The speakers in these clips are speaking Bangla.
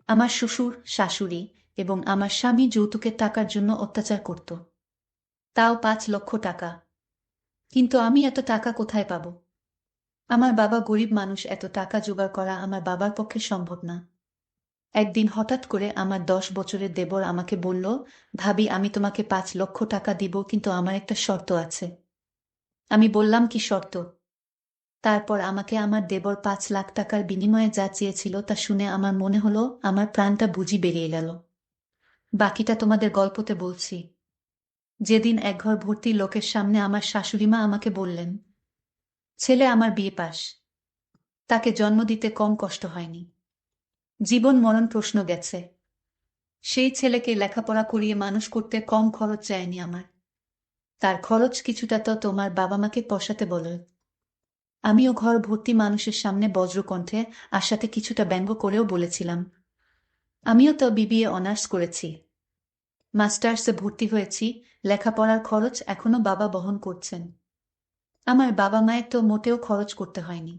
আমার শ্বশুর, শাশুড়ি এবং আমার স্বামী যৌতুকের টাকার জন্য অত্যাচার করত। তাও ৫ লক্ষ টাকা। কিন্তু আমি এত টাকা কোথায় পাব? আমার বাবা গরিব মানুষ, এত টাকা জোগাড় করা আমার বাবার পক্ষে সম্ভব না। একদিন হঠাৎ করে আমার ১০ বছরের দেবর আমাকে বলল, ভাবি আমি তোমাকে ৫ লক্ষ টাকা দিব, কিন্তু আমার একটা শর্ত আছে। আমি বললাম, কি শর্ত? তারপর আমাকে আমার দেবর ৫ লাখ টাকার বিনিময়ে যা চেয়েছিল তা শুনে আমার মনে হলো আমার প্রাণটা বুঝি বেরিয়ে গেল। বাকিটা তোমাদের গল্পতে বলছি। যেদিন এক ঘর ভর্তি লোকের সামনে আমার শাশুড়িমা আমাকে বললেন, ছেলে আমার বিয়ে পাস, তাকে জন্ম দিতে কম কষ্ট হয়নি, জীবন মরণ প্রশ্ন গেছে, সেই ছেলেকে লেখাপড়া করিয়ে মানুষ করতে কম খরচ চায়নি আমার, তার খরচ কিছুটা তো তোমার বাবা মাকে পোষাতে বলো। আমিও ঘর ভর্তি মানুষের সামনে বজ্রকণ্ঠে আশাতে কিছুটা ব্যঙ্গ করেও বলেছিলাম, আমিও তো বিবিএ অনার্স করেছি, মাস্টার্সে ভর্তি হয়েছি, লেখাপড়ার খরচ এখনো বাবা বহন করছেন। আমার বাবা মায়ের তো মোটেও খরচ করতে হয়নি।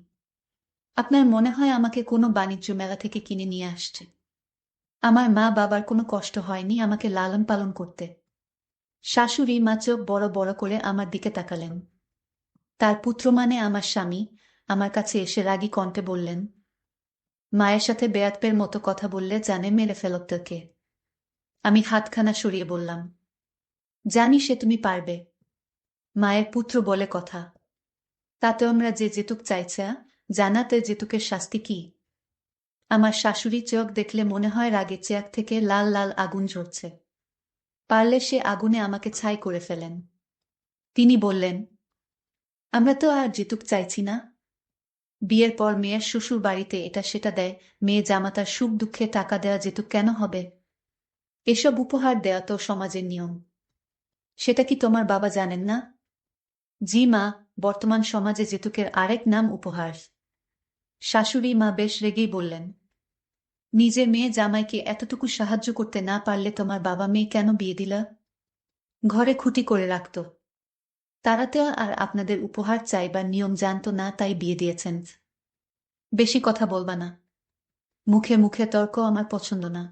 আপনার মনে হয় আমাকে কোনো বাণিজ্য মেলা থেকে কিনে নিয়ে আসছে? আমার মা বাবার কোনো কষ্ট হয়নি আমাকে লালন পালন করতে। শাশুড়ি মা চোখ বড় বড় করে আমার দিকে তাকালেন। তার পুত্র মানে আমার স্বামী আমার কাছে এসে রাগী কণ্ঠে বললেন, মায়ের সাথে বেয়াদবের মতো কথা বললে জানে মেরে ফেলত তোকে। আমি হাতখানা সরিয়ে বললাম, জানি সে তুমি পারবে, মায়ের পুত্র বলে কথা। তাতে আমরা যে যেতুক চাইছে, জানাতে যেতুকের শাস্তি কি? আমার শাশুড়ি চোখ দেখলে মনে হয় রাগে চেয়ার থেকে লাল লাল আগুন ঝরছে। পারলে সে আগুনে আমাকে ছাই করে ফেলেন। তিনি বললেন, আমরা তো আর যেতুক চাইছি না। বিয়ের পর মেয়ের শ্বশুর বাড়িতে এটা সেটা দেয়, মেয়ে জামাতার সুখ দুঃখে টাকা দেওয়া যেতুক কেন হবে? এসব উপহার দেওয়া তো সমাজের নিয়ম। সেটা কি তোমার বাবা জানেন না? জি মা, বর্তমান সমাজে যেতুকের আরেক নাম উপহার। শাশুড়ি মা বেশ রেগেই বললেন, নিজের মেয়ে জামাইকে এতটুকু সাহায্য করতে না পারলে তোমার বাবা মেয়ে কেন বিয়ে দিলা? ঘরে খুঁটি করে রাখত। তারা তো আর আপনাদের উপহার চাইবার নিয়ম জানতো না, তাই বিয়ে দিয়েছেন। বেশি কথা বলবা না। মুখে মুখে তর্ক আমার পছন্দ না।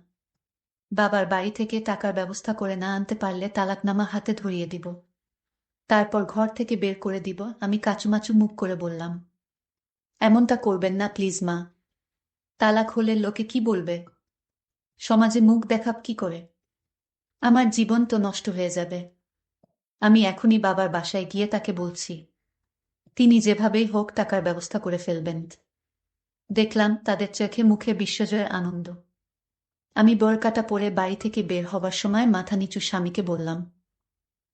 বাবার বাড়ি থেকে টাকার ব্যবস্থা করে না আনতে পারলে তালাকনামা হাতে ধরিয়ে দিব। তারপর ঘর থেকে বের করে দিব। আমি কাচুমাচু মুখ করে বললাম, এমনটা করবেন না প্লিজ মা। তালাক হলে লোকে কি বলবে? সমাজে মুখ দেখাব কি করে? আমার জীবন তো নষ্ট হয়ে যাবে। আমি এখনই বাবার বাসায় গিয়ে তাকে বলছি, তিনি যেভাবেই হোক টাকার ব্যবস্থা করে ফেলবেন। দেখলাম তাদের চোখে মুখে বিশ্বজয়ের আনন্দ। আমি বোরকাটা পরে বাড়ি থেকে বের হবার সময় মাথা নিচু স্বামীকে বললাম,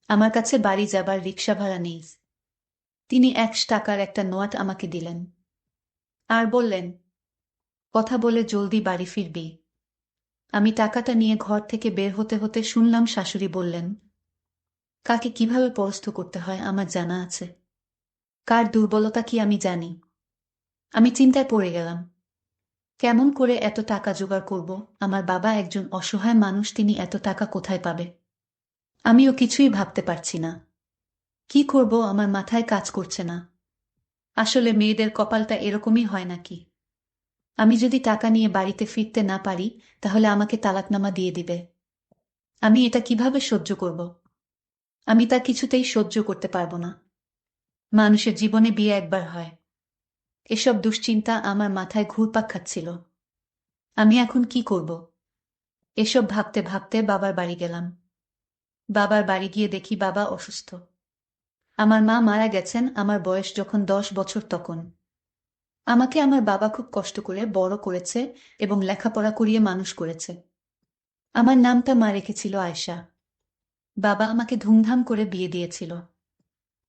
আমার কাছে বাড়ি যাবার রিক্সা ভাড়া নেই। তিনি ১০০ টাকার একটা নোট আমাকে দিলেন। আর বললেন, কথা বলে জলদি বাড়ি ফিরবি। আমি টাকাটা নিয়ে ঘর থেকে বের হতে হতে শুনলাম শাশুড়ি বললেন, কাকে কিভাবে পরাস্ত করতে হয় আমার জানা আছে, কার দুর্বলতা কি আমি জানি। আমি চিন্তায় পড়ে গেলাম, কেমন করে এত টাকা জোগাড় করব? আমার বাবা একজন অসহায় মানুষ, তিনি এত টাকা কোথায় পাবে? আমিও কিছুই ভাবতে পারছি না। কি করব আমার মাথায় কাজ করছে না। আসলে মেয়েদের কপালটা এরকমই হয় নাকি? আমি যদি টাকা নিয়ে বাড়িতে ফিরতে না পারি, তাহলে আমাকে তালাকনামা দিয়ে দিবে। আমি এটা কিভাবে সহ্য করব? আমি তা কিছুতেই সহ্য করতে পারব না। মানুষের জীবনে বিয়ে একবার হয়। এসব দুশ্চিন্তা আমার মাথায় ঘুরপাক খাচ্ছিল। আমি এখন কি করব? এসব ভাবতে ভাবতে বাবার বাড়ি গেলাম। বাবার বাড়ি গিয়ে দেখি বাবা অসুস্থ। আমার মা মারা গেছেন আমার বয়স যখন ১০ বছর তখন। আমাকে আমার বাবা খুব কষ্ট করে বড় করেছে এবং লেখাপড়া করিয়ে মানুষ করেছে। আমার নামটা মা রেখেছিল আয়েশা। বাবা আমাকে ধুমধাম করে বিয়ে দিয়েছিল।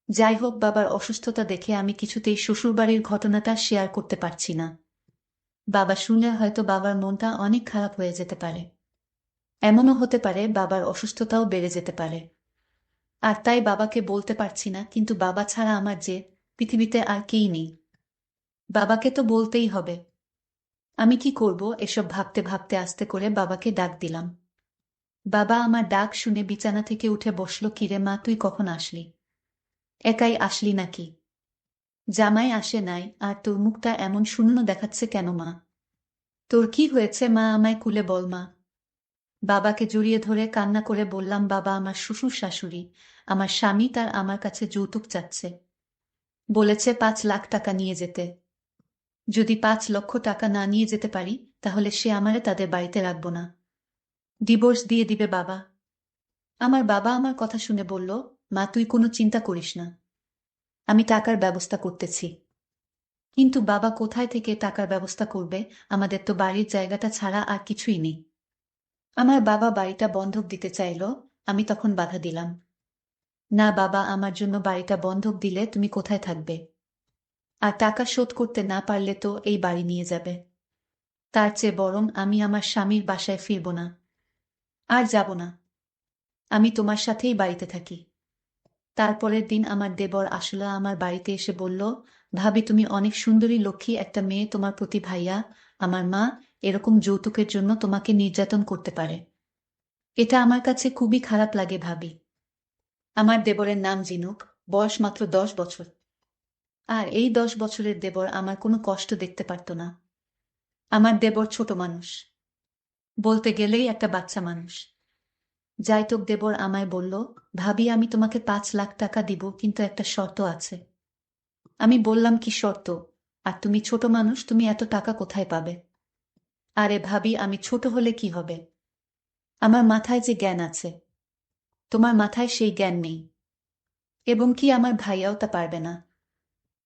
যাই হোক, বাবার অসুস্থতা দেখে আমি কিছুতেই শ্বশুরবাড়ির ঘটনাটা শেয়ার করতে পারছি না। বাবা শুনলে হয়তো বাবার মনটা অনেক খারাপ হয়ে যেতে পারে। এমনও হতে পারে বাবার অসুস্থতাও বেড়ে যেতে পারে। আর তাই বাবাকে বলতে পারছি না, কিন্তু বাবা ছাড়া আমার যে পৃথিবীতে আর কেই নেই। বাবাকে তো বলতেই হবে। আমি কি করব এসব ভাবতে ভাবতে আস্তে করে বাবাকে ডাক দিলাম। বাবা আমার ডাক শুনে বিছানা থেকে উঠে বসল। কিরে মা, তুই কখন আসলি? একাই আসলি নাকি? জামাই আসে নাই, আর তোর মুখটা এমন শূন্য দেখাচ্ছে কেন মা? তোর কি হয়েছে মা, আমায় খুলে বল মা। বাবাকে জড়িয়ে ধরে কান্না করে বললাম, বাবা, আমার শ্বশুর শাশুড়ি, আমার স্বামী তার আমার কাছে যৌতুক চাচ্ছে। বলেছে 5 লাখ টাকা নিয়ে যেতে। যদি 5 লক্ষ টাকা না নিয়ে যেতে পারি তাহলে সে আমারে তাদের বাড়িতে রাখবো না, ডিভোর্স দিয়ে দিবে বাবা। আমার বাবা আমার কথা শুনে বলল, মা তুই কোনো চিন্তা করিস না, আমি টাকার ব্যবস্থা করতেছি। কিন্তু বাবা কোথায় থেকে টাকার ব্যবস্থা করবে? আমাদের তো বাড়ির জায়গাটা ছাড়া আর কিছুই নেই। আমার বাবা বাড়িটা বন্ধক দিতে চাইল, আমি তখন বাধা দিলাম। না বাবা, আমার জন্য বাড়িটা বন্ধক দিলে তুমি কোথায় থাকবে? আর টাকা শোধ করতে না পারলে তো এই বাড়ি নিয়ে যাবে। তার চেয়ে বরং আমি আমার স্বামীর বাসায় ফিরব না, আর যাব না। আমি তোমার সাথেই বাড়িতে থাকি। তারপরের দিন আমার দেবর আসলে আমার বাড়িতে এসে বলল, ভাবি তুমি অনেক সুন্দরী লক্ষ্মী একটা মেয়ে, তোমার প্রতি ভাইয়া আমার মা এরকম যৌতুকের জন্য তোমাকে নির্যাতন করতে পারে। এটা আমার কাছে খুবই খারাপ লাগে ভাবি। আমার দেবরের নাম জিনুক, বয়স মাত্র 10 বছর। আর এই 10 বছরের দেবর আমার কোনো কষ্ট দেখতে পারত না। আমার দেবর ছোট মানুষ, বলতে গেলেই একটা বাচ্চা মানুষ। যাইতোক দেবর আমায় বলল, ভাবি আমি তোমাকে 5 লাখ টাকা দিব, কিন্তু একটা শর্ত আছে। আমি বললাম, কি শর্ত? আর তুমি ছোট মানুষ, তুমি এত টাকা কোথায় পাবে? আরে ভাবি, আমি ছোট হলে কি হবে? আমার মাথায় যে জ্ঞান আছে, তোমার মাথায় সেই জ্ঞান নেই। এবং কি আমার ভাইয়াও তা পারবে না।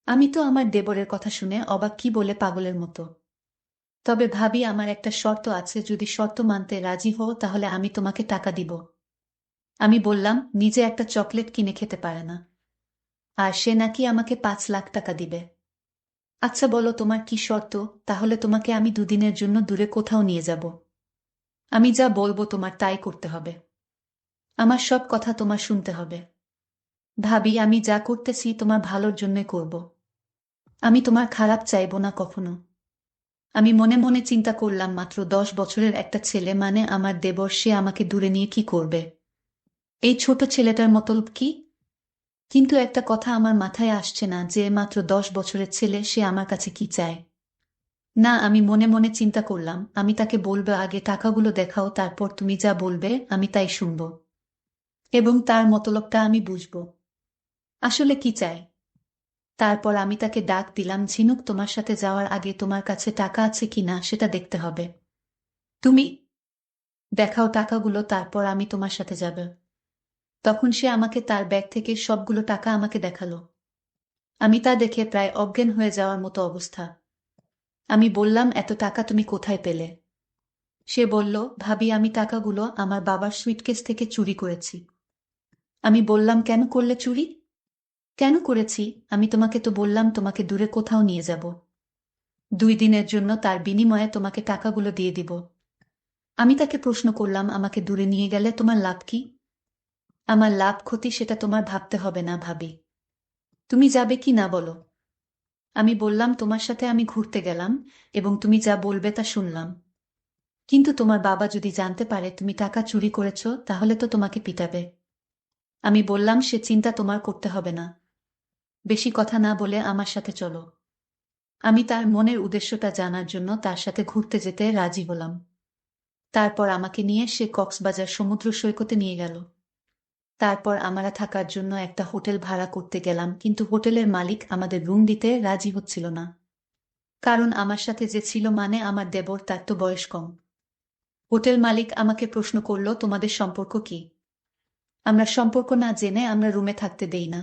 আমি তো আমার দেবরের কথা শুনে অবাক, কি বলে পাগলের মতো। তবে ভাবি আমার একটা শর্ত আছে, যদি শর্ত মানতে রাজি হও তাহলে আমি তোমাকে টাকা দিব। আমি বললাম, নিজে একটা চকলেট কিনে খেতে পারে না, আর সে নাকি আমাকে 5 লাখ টাকা দিবে। আচ্ছা বলো তোমার কি শর্ত, তাহলে তোমাকে আমি 2 দিনের জন্য দূরে কোথাও নিয়ে যাব। আমি যা বলবো তোমার তাই করতে হবে। আমার সব কথা তোমার শুনতে হবে। ভাবি আমি যা করতেছি তোমার ভালোর জন্য করব। আমি তোমার খারাপ চাইবো না কখনো। আমি মনে মনে চিন্তা করলাম, মাত্র 10 বছরের একটা ছেলে, মানে আমার দেবর, সে আমাকে দূরে নিয়ে কি করবে? এই ছোট ছেলেটার মতলব কি? কিন্তু একটা কথা আমার মাথায় আসছে না, যে মাত্র 10 বছরের ছেলে, সে আমার কাছে কি চায়। না, আমি মনে মনে চিন্তা করলাম, আমি তাকে বলবো, আগে টাকাগুলো দেখাও, তারপর তুমি যা বলবে আমি তাই শুনব, এবং তার মতলবটা আমি বুঝব আসলে কি চায়। তারপর আমি তাকে ডাক দিলাম, ঝিনুক, তোমার সাথে যাওয়ার আগে তোমার কাছে টাকা আছে কিনা সেটা দেখতে হবে। তুমি দেখাও টাকাগুলো, তারপর আমি তোমার সাথে যাব। তখন সে আমাকে তার ব্যাগ থেকে সবগুলো টাকা আমাকে দেখালো। আমি তা দেখে প্রায় অজ্ঞান হয়ে যাওয়ার মতো অবস্থা। আমি বললাম, এত টাকা তুমি কোথায় পেলে? সে বলল, ভাবি আমি টাকাগুলো আমার বাবার সুইটকেস থেকে চুরি করেছি। আমি বললাম, কেন করলে চুরি? কেন করেছি? আমি তোমাকে তো বললাম তোমাকে দূরে কোথাও নিয়ে যাব, 2 দিনের জন্য, তার বিনিময়ে তোমাকে টাকাগুলো দিয়ে দিব। আমি তাকে প্রশ্ন করলাম, আমাকে দূরে নিয়ে গেলে তোমার লাভ কি? আমার লাভ ক্ষতি সেটা তোমার ভাবতে হবে না ভাবি, তুমি যাবে কি না বলো। আমি বললাম, তোমার সাথে আমি ঘুরতে গেলাম এবং তুমি যা বলবে তা শুনলাম, কিন্তু তোমার বাবা যদি জানতে পারে তুমি টাকা চুরি করেছ তাহলে তো তোমাকে পিটাবে। আমি বললাম, সে চিন্তা তোমার করতে হবে না, বেশি কথা না বলে আমার সাথে চলো। আমি তার মনের উদ্দেশ্যটা জানার জন্য তার সাথে ঘুরতে যেতে রাজি হলাম। তারপর আমাকে নিয়ে সে কক্সবাজার সমুদ্র সৈকতে নিয়ে গেল। তারপর আমরা থাকার জন্য একটা হোটেল ভাড়া করতে গেলাম, কিন্তু হোটেলের মালিক আমাদের রুম দিতে রাজি হচ্ছিল না। কারণ আমার সাথে যে ছিল, মানে আমার দেবর, তার তো বয়স কম। হোটেল মালিক আমাকে প্রশ্ন করল, তোমাদের সম্পর্ক কি? আমরা সম্পর্ক না জেনে আমরা রুমে থাকতে দেই না,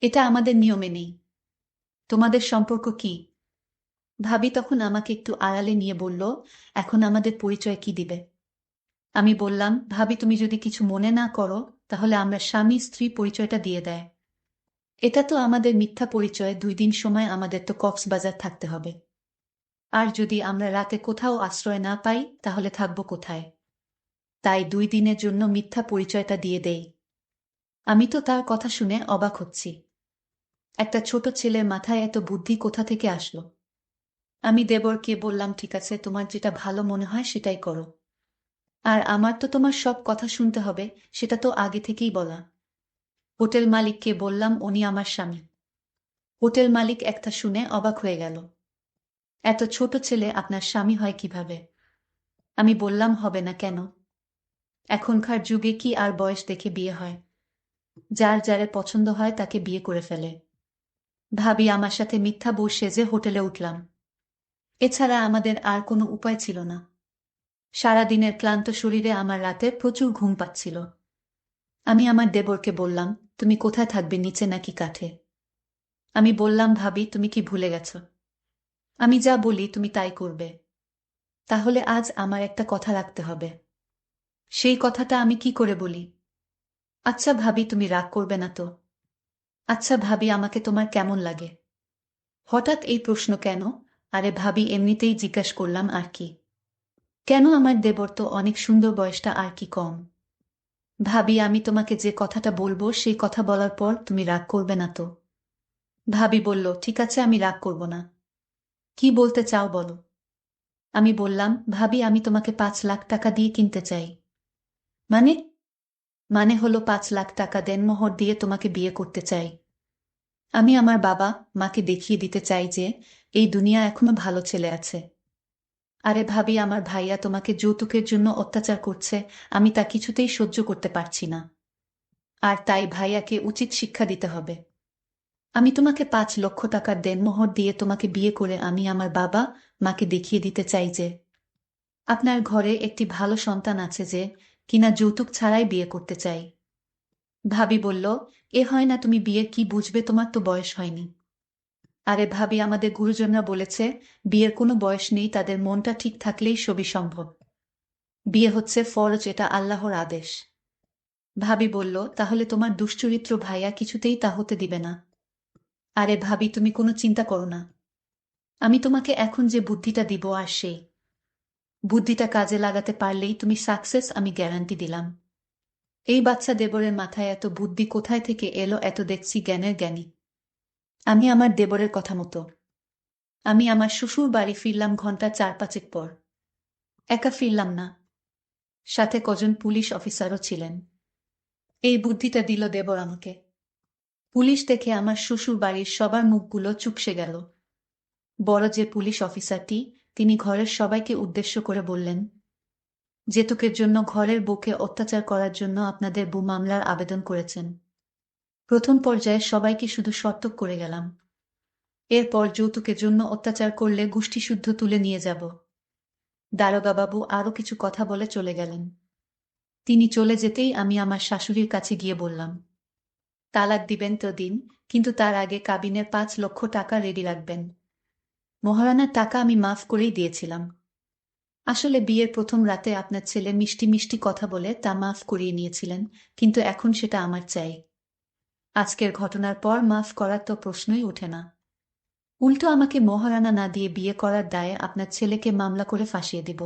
এটা আমাদের নিয়মে নেই। তোমাদের সম্পর্ক কি? ভাবি তখন আমাকে একটু আড়ালে নিয়ে বলল, এখন আমাদের পরিচয় কি দিবে? আমি বললাম, ভাবি তুমি যদি কিছু মনে না করো তাহলে আমরা স্বামী স্ত্রী পরিচয়টা দিয়ে দেয়। এটা তো আমাদের মিথ্যা পরিচয়, 2 দিন সময় আমাদের তো কক্সবাজার থাকতে হবে। আর যদি আমরা রাতে কোথাও আশ্রয় না পাই তাহলে থাকবো কোথায়? তাই 2 দিনের জন্য মিথ্যা পরিচয়টা দিয়ে দেই। আমি তো তার কথা শুনে অবাক হচ্ছি, একটা ছোট ছেলের মাথায় এত বুদ্ধি কোথা থেকে আসলো। আমি দেবরকে বললাম, ঠিক আছে, তোমার যেটা ভালো মনে হয় সেটাই করো। আর আমার তো তোমার সব কথা শুনতে হবে, সেটা তো আগে থেকেই বলা। হোটেল মালিককে বললাম, উনি আমার স্বামী। হোটেল মালিক একটা শুনে অবাক হয়ে গেল। এত ছোট ছেলে আপনার স্বামী হয় কিভাবে? আমি বললাম, হবে না কেন? এখনকার যুগে কি আর বয়স দেখে বিয়ে হয়? যার যারে পছন্দ হয় তাকে বিয়ে করে ফেলে। ভাবি আমার সাথে মিথ্যা বউ সেজে হোটেলে উঠলাম। এছাড়া আমাদের আর কোনো উপায় ছিল না। সারাদিনের ক্লান্ত শরীরে আমার রাতে প্রচুর ঘুম পাচ্ছিল। আমি আমার দেবরকে বললাম, তুমি কোথায় থাকবে, নিচে নাকি কাঠে? আমি বললাম, ভাবি তুমি কি ভুলে গেছ? আমি যা বলি তুমি তাই করবে। তাহলে আজ আমার একটা কথা রাখতে হবে। সেই কথাটা আমি কি করে বলি? আচ্ছা ভাবি, তুমি রাগ করবে না তো? আচ্ছা ভাবি, আমাকে তোমার কেমন লাগে? হঠাৎ এই প্রশ্ন কেন? আরে ভাবি, এমনিতেই জিজ্ঞাস করলাম আর কি। কেন, আমার দেবর তো অনেক সুন্দর, বয়সটা আর কি কম। ভাবি, আমি তোমাকে যে কথাটা বলবো সেই কথা বলার পর তুমি রাগ করবে না তো? ভাবি বলল, ঠিক আছে, আমি রাগ করব না। কি বলতে চাও বলো। আমি বললাম, ভাবি আমি তোমাকে 5 লাখ টাকা দিয়ে কিনতে চাই। মানে? মানে হলো 5 লাখ টাকা দেনমোহর দিয়ে তোমাকে বিয়ে করতে চাই। আমি আমার বাবা মাকে দেখিয়ে দিতে চাই যে এই দুনিয়া এখনো ভালো ছেলে আছে। আরে ভাবি, আমার ভাইয়া তোমাকে যৌতুকের জন্য অত্যাচার করছে, আমি তা কিছুতেই সহ্য করতে পারছি না। আর তাই ভাইয়াকে উচিত শিক্ষা দিতে হবে। আমি তোমাকে 5 লক্ষ টাকার দেনমোহর দিয়ে তোমাকে বিয়ে করে আমি আমার বাবা মাকে দেখিয়ে দিতে চাই যে আপনার ঘরে একটি ভালো সন্তান আছে যে কিনা যৌতুক ছাড়াই বিয়ে করতে চাই। ভাবি বলল, এ হয় না, তুমি বিয়ের কি বুঝবে, তোমার তো বয়স হয়নি। আরে ভাবি, আমাদের গুরুজনরা বলেছে বিয়ের কোনো বয়স নেই, তাদের মনটা ঠিক থাকলেই সবই সম্ভব। বিয়ে হচ্ছে ফরজ, এটা আল্লাহর আদেশ। ভাবি বলল, তাহলে তোমার দুশ্চরিত্র ভাইয়া কিছুতেই তা হতে দিবে না। আরে ভাবি, তুমি কোনো চিন্তা করো না। আমি তোমাকে এখন যে বুদ্ধিটা দিব আর সেই বুদ্ধিটা কাজে লাগাতে পারলেই তুমি সাকসেস, আমি গ্যারান্টি দিলাম। এই বাচ্চা দেবরের মাথায় এত বুদ্ধি কোথায় থেকে এলো, এত দেখছি জ্ঞানের জ্ঞানী। আমি আমার দেবরের কথা মতো আমি আমার শ্বশুর বাড়ি ফিরলাম 4-5 ঘন্টা পর। একা ফিরলাম না, সাথে কজন পুলিশ অফিসারও ছিলেন। এই বুদ্ধিটা দিল দেবর আমাকে। পুলিশ দেখে আমার শ্বশুর বাড়ির সবার মুখগুলো চুপসে গেল। বড় যে পুলিশ অফিসারটি, তিনি ঘরের সবাইকে উদ্দেশ্য করে বললেন, যৌতুকের জন্য ঘরের বউকে অত্যাচার করার জন্য আপনাদের বউ মামলার আবেদন করেছেন। প্রথম পর্যায়ে সবাইকে শুধু সতর্ক করে গেলাম। এরপর যৌতুকের জন্য অত্যাচার করলে গোষ্ঠীসুদ্ধ তুলে নিয়ে যাব। দারোগাবাবু আরও কিছু কথা বলে চলে গেলেন। তিনি চলে যেতেই আমি আমার শাশুড়ির কাছে গিয়ে বললাম, তালাক দিবেন তো দিন, কিন্তু তার আগে কাবিনের 5 লক্ষ টাকা রেডি রাখবেন। মহারানার টাকা আমি মাফ করেই দিয়েছিলাম। আসলে বিয়ের প্রথম রাতে আপনার ছেলে মিষ্টি মিষ্টি কথা বলে তা মাফ করিয়ে নিয়েছিলেন, কিন্তু এখন সেটা আমার চাই। আজকের ঘটনার পর মাফ করার তো প্রশ্নই ওঠে না। উল্টো আমাকে মহারানা না দিয়ে বিয়ে করার দায়ে আপনার ছেলেকে মামলা করে ফাঁসিয়ে দিব।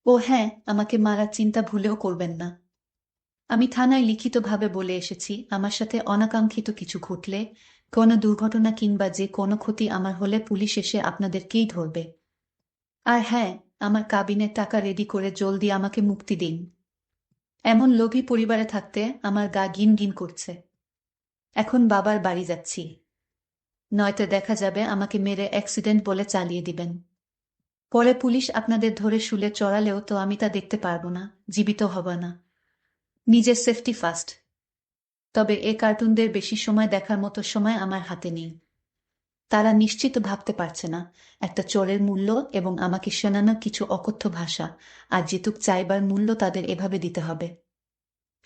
ও হ্যাঁ, আমাকে মারার চিন্তা ভুলেও করবেন না। আমি থানায় লিখিতভাবে বলে এসেছি, আমার সাথে অনাকাঙ্ক্ষিত কিছু ঘটলে, কোনো দুর্ঘটনা কিংবা যে কোনো ক্ষতি আমার হলে পুলিশ এসে আপনাদেরকেই ধরবে। আর হ্যাঁ, আমার কাবিনের টাকা রেডি করে জলদি আমাকে মুক্তি দিন। এমন লোভী পরিবারে থাকতে আমার গা গিন গিন করছে। এখন বাবার বাড়ি যাচ্ছি, নয়তো দেখা যাবে আমাকে মেরে অ্যাক্সিডেন্ট বলে চালিয়ে দিবেন। পরে পুলিশ আপনাদের ধরে শুলে চড়ালেও তো আমি তা দেখতে পারবো না, জীবিত হব না। নিজের সেফটি ফার্স্ট। তবে এ কার্টুনদের বেশি সময় দেখার মতো সময় আমার হাতে নেই। তারা নিশ্চিত ভাবতে পারছে না একটা চোরের মূল্য এবং আমাকে শোনানো কিছু অকথ্য ভাষা আর যেতুক চাইবার মূল্য তাদের এভাবে দিতে হবে।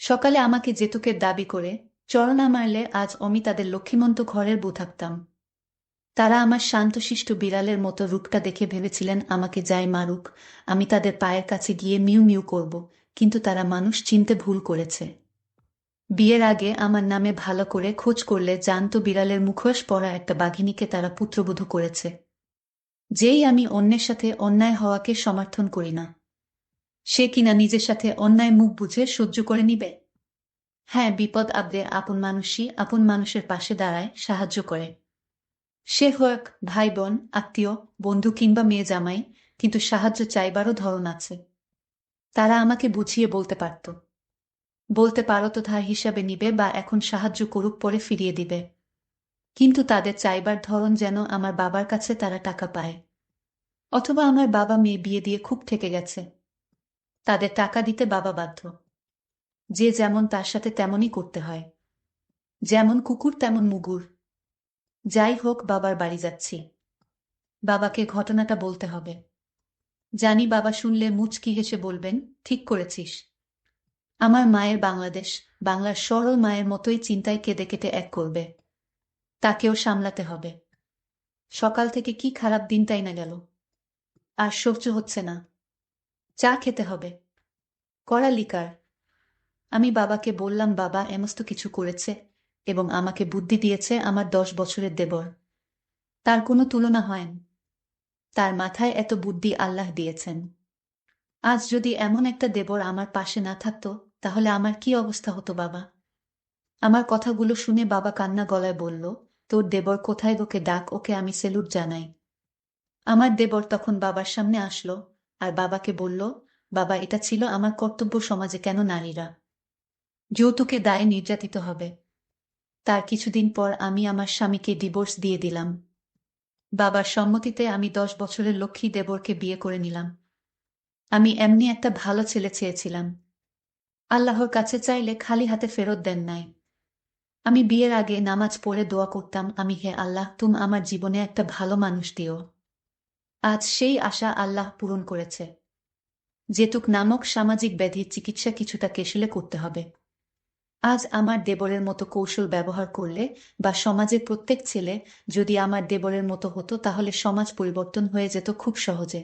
সকালে আমাকে যেতুকের দাবি করে চর না মারলে আজ আমি তাদের লক্ষ্মীমন্ত ঘরের বউ থাকতাম। তারা আমার শান্তশিষ্ট বিড়ালের মতো রূপটা দেখে ভেবেছিলেন আমাকে যাই মারুক, আমি তাদের পায়ের কাছে গিয়ে মিউ মিউ করব, কিন্তু তারা মানুষ চিনতে ভুল করেছে। বিয়ের আগে আমার নামে ভালো করে খোঁজ করলে জানতো বিড়ালের মুখোশ পরা একটা বাঘিনীকে তারা পুত্রবধূ করেছে। যেই আমি অন্যের সাথে অন্যায় হওয়াকে সমর্থন করি না, সে কিনা নিজের সাথে অন্যায় মুখ বুঝে সহ্য করে নিবে। হ্যাঁ, বিপদ আপদে আপন মানুষই আপন মানুষের পাশে দাঁড়ায়, সাহায্য করে। সে হোক ভাই বোন, আত্মীয়, বন্ধু কিংবা মেয়ে জামাই, কিন্তু সাহায্য চাইবারও ধরন আছে। তারা আমাকে বুঝিয়ে বলতে পারত, বলতে পারো তো ধার হিসাবে নিবে বা এখন সাহায্য করুক পরে ফিরিয়ে দিবে। কিন্তু তাদের চাইবার ধরন যেন আমার বাবার কাছে তারা টাকা পায়। অথবা আমার বাবা মেয়ে বিয়ে দিয়ে খুব ঠেকে গেছে, তাদের টাকা দিতে বাবা বাধ্য। যে যেমন তার সাথে তেমনই করতে হয়, যেমন কুকুর তেমন মুগুর। যাই হোক, বাবার বাড়ি যাচ্ছি, বাবাকে ঘটনাটা বলতে হবে। জানি বাবা শুনলে মুচকি হেসে বলবেন, ঠিক করেছিস। আমার মায়ের বাংলাদেশ, বাংলার সরল মায়ের মতোই চিন্তায় কেঁদে কেটে এক করবে। তাকেও সামলাতে হবে। সকাল থেকে কি খারাপ দিনটাই না গেল, আর সহ্য হচ্ছে না। চা খেতে হবে, কড়া লিকার। আমি বাবাকে বললাম, বাবা এমস্ত কিছু করেছে এবং আমাকে বুদ্ধি দিয়েছে আমার 10 বছরের দেবর। তার কোনো তুলনা হয় না। তার মাথায় এত বুদ্ধি আল্লাহ দিয়েছেন। আজ যদি এমন একটা দেবর আমার পাশে না থাকতো, তাহলে আমার কি অবস্থা হতো বাবা? আমার কথাগুলো শুনে বাবা কান্না গলায় বলল, তোর দেবর কোথায়? ওকে ডাক, ওকে আমি সেলুট জানাই। আমার দেবর তখন বাবার সামনে আসলো আর বাবাকে বলল, বাবা এটা ছিল আমার কর্তব্য, সমাজে কেন নারীরা যৌতুকে দায়ে নির্যাতিত হবে। তার কিছুদিন পর আমি আমার স্বামীকে ডিভোর্স দিয়ে দিলাম। বাবার সম্মতিতে আমি 10 বছরের লক্ষ্মী দেবরকে বিয়ে করে নিলাম। আমি এমনি একটা ভালো ছেলে চেয়েছিলাম। আল্লাহর কাছে চাইলে খালি হাতে ফেরত দেন নাই। আমি বিয়ের আগে নামাজ পড়ে দোয়া করতাম, আমি হে আল্লাহ, তুমি আমার জীবনে একটা ভালো মানুষ দিও। আজ সেই আশা আল্লাহ পূরণ করেছে। যেতুক নামক সামাজিক ব্যাধির চিকিৎসা কিছুটা কেশলে করতে হবে। আজ আমার দেবরের মতো কৌশল ব্যবহার করলে বা সমাজের প্রত্যেক ছেলে যদি আমার দেবরের মতো হতো, তাহলে সমাজ পরিবর্তন হয়ে যেত খুব সহজে।